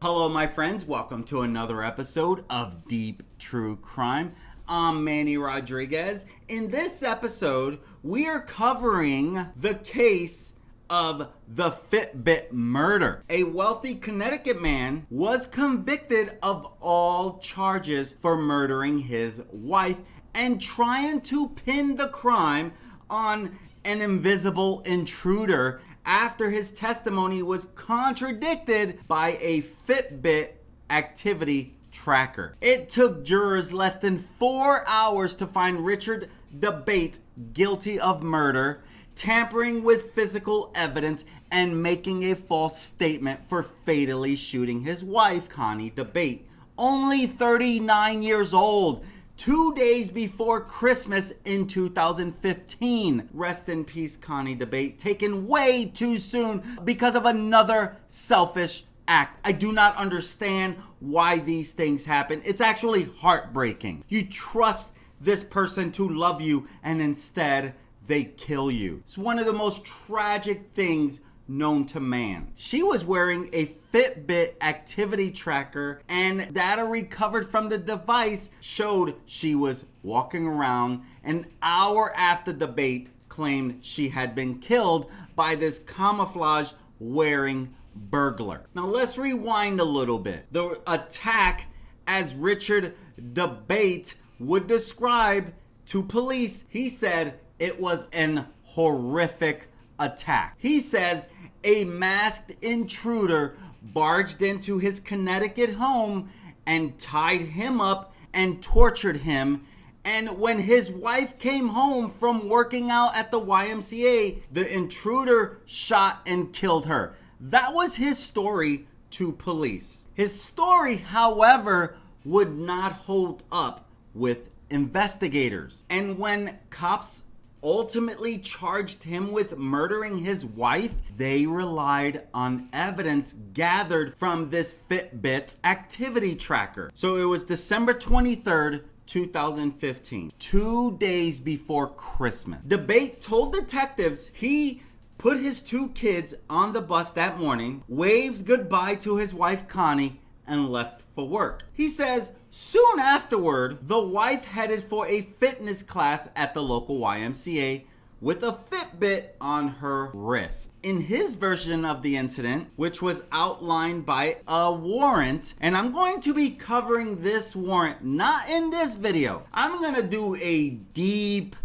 Hello, my friends. Welcome to another episode of Deep True Crime. I'm Manny Rodriguez. In this episode, we are covering the case of the Fitbit murder. A wealthy Connecticut man was convicted of all charges for murdering his wife and trying to pin the crime on an invisible intruder after his testimony was contradicted by a Fitbit activity tracker. It took jurors less than 4 hours to find Richard Dabate guilty of murder, tampering with physical evidence, and making a false statement for fatally shooting his wife, Connie Dabate, only 39 years old, 2 days before Christmas in 2015. Rest in peace, Connie Dabate, taken way too soon because of another selfish act. I do not understand why these things happen. It's actually heartbreaking. You trust this person to love you and instead they kill you. It's one of the most tragic things known to man. She was wearing a Fitbit activity tracker, and data recovered from the device showed she was walking around an hour after Dabate claimed she had been killed by this camouflage wearing burglar. Now let's rewind a little bit. The attack, as Richard Dabate would describe to police, he said it was an horrific attack. He says a masked intruder barged into his Connecticut home and tied him up and tortured him. And when his wife came home from working out at the YMCA, the intruder shot and killed her. That was his story to police. His story, however, would not hold up with investigators. And when cops ultimately charged him with murdering his wife, they relied on evidence gathered from this Fitbit activity tracker. So it was December 23rd, 2015, 2 days before Christmas. Dabate told detectives he put his 2 kids on the bus that morning, waved goodbye to his wife Connie, and left for work. He says soon afterward, the wife headed for a fitness class at the local YMCA with a Fitbit on her wrist. In his version of the incident, which was outlined by a warrant, and I'm going to be covering this warrant not in this video. I'm gonna do a deep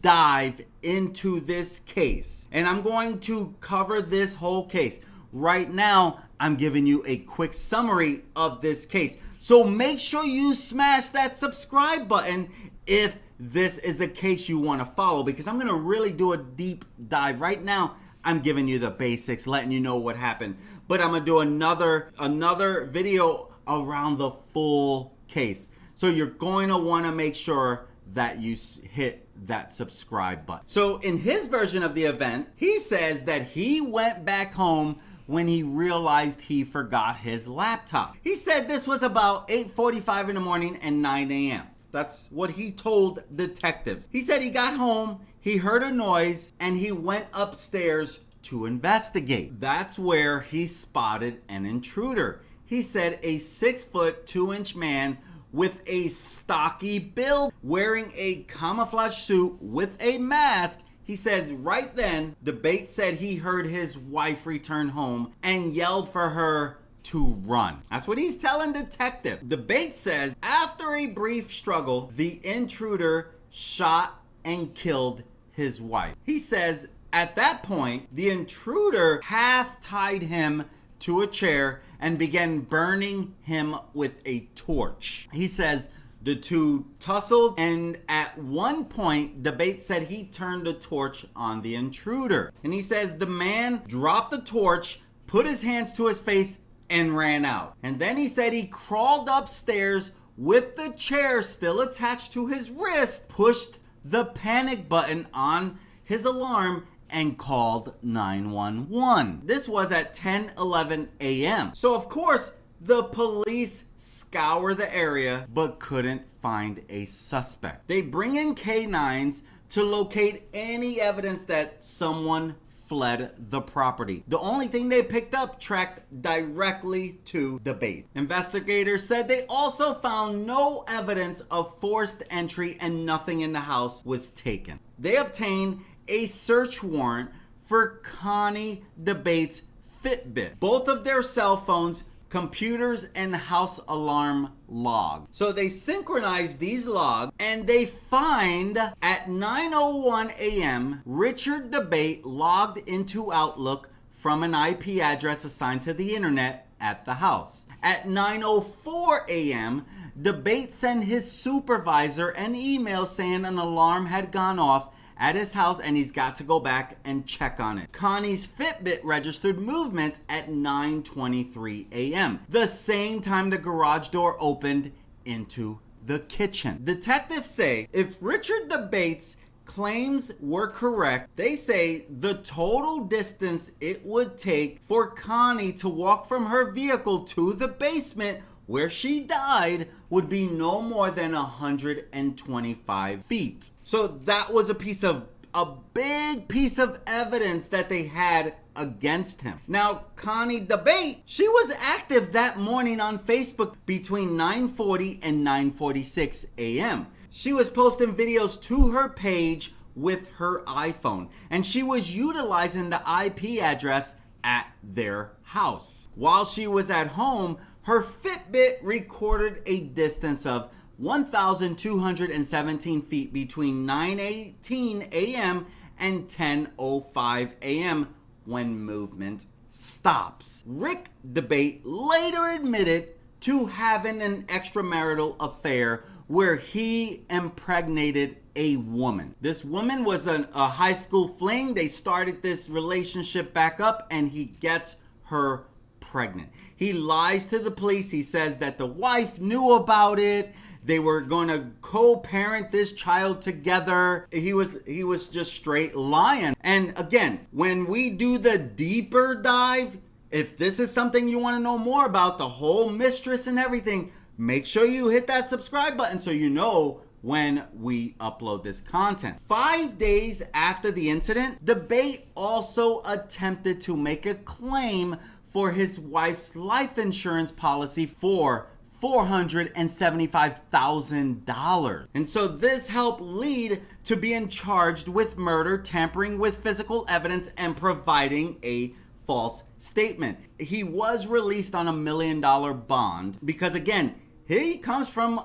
dive into this case, and I'm going to cover this whole case. Right now, I'm giving you a quick summary of this case. So make sure you smash that subscribe button if this is a case you want to follow, because I'm going to really do a deep dive. Right now, I'm giving you the basics, letting you know what happened. But I'm going to do another video around the full case. So you're going to want to make sure that you hit that subscribe button. So in his version of the event, he says that he went back home when he realized he forgot his laptop. He said this was about 8:45 in the morning and 9 a.m. That's what he told detectives. He said he got home, he heard a noise, and he went upstairs to investigate. That's where he spotted an intruder. He said a 6'2" 2" man with a stocky build, wearing a camouflage suit with a mask. He says right then, Dabate said he heard his wife return home and yelled for her to run. That's what he's telling detective. Dabate says after a brief struggle, the intruder shot and killed his wife. He says at that point, the intruder half tied him to a chair and began burning him with a torch. He says the two tussled, and at one point, Dabate said he turned the torch on the intruder. And he says the man dropped the torch, put his hands to his face, and ran out. And then he said he crawled upstairs with the chair still attached to his wrist, pushed the panic button on his alarm, and called 911. This was at 10:11 a.m. So of course, the police scour the area but couldn't find a suspect. They bring in K9s to locate any evidence that someone fled the property. The only thing they picked up tracked directly to Dabate. Investigators said they also found no evidence of forced entry and nothing in the house was taken. They obtained a search warrant for Connie Dabate's Fitbit, both of their cell phones, computers, and house alarm log. So they synchronize these logs and they find at 9:01 a.m. Richard Dabate logged into Outlook from an IP address assigned to the internet at the house. At 9:04 a.m. Dabate sent his supervisor an email saying an alarm had gone off at his house and he's got to go back and check on it. Connie's Fitbit registered movement at 9:23 a.m., the same time the garage door opened into the kitchen. Detectives say if Richard Dabate's claims were correct, they say the total distance it would take for Connie to walk from her vehicle to the basement where she died would be no more than 125 feet. So that was a big piece of evidence that they had against him. Now, Connie Dabate, she was active that morning on Facebook between 9:40 and 9:46 a.m. She was posting videos to her page with her iPhone, and she was utilizing the IP address at their house. While she was at home, her Fitbit recorded a distance of 1,217 feet between 9:18 a.m. and 10:05 a.m. when movement stops. Rick Dabate later admitted to having an extramarital affair where he impregnated a woman. This woman was a high school fling. They started this relationship back up and he gets her pregnant. He lies to the police. He says that the wife knew about it. They were going to co-parent this child together. He was just straight lying. And again, when we do the deeper dive, if this is something you want to know more about, the whole mistress and everything, make sure you hit that subscribe button so you know when we upload this content. 5 days after the incident, Dabate also attempted to make a claim for his wife's life insurance policy for $475,000. And so this helped lead to being charged with murder, tampering with physical evidence, and providing a false statement. He was released on $1 million bond because, again, he comes from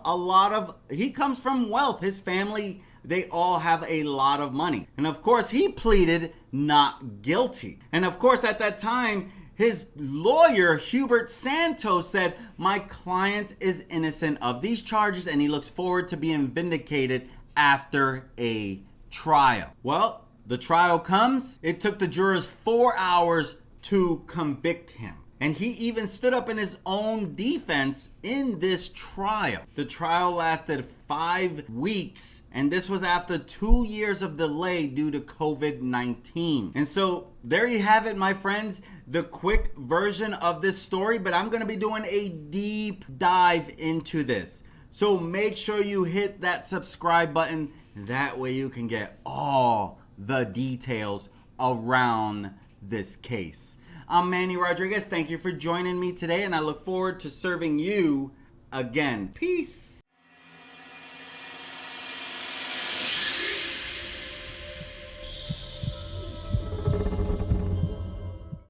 wealth. His family, they all have a lot of money. And of course, he pleaded not guilty. And of course, at that time, his lawyer, Hubert Santos, said, "My client is innocent of these charges and he looks forward to being vindicated after a trial." Well, the trial comes. It took the jurors 4 hours to convict him. And he even stood up in his own defense in this trial. The trial lasted 5 weeks, and this was after 2 years of delay due to COVID-19. And so there you have it, my friends, the quick version of this story, but I'm going to be doing a deep dive into this. So make sure you hit that subscribe button. That way you can get all the details around this case. I'm Manny Rodriguez. Thank you for joining me today, and I look forward to serving you again. Peace.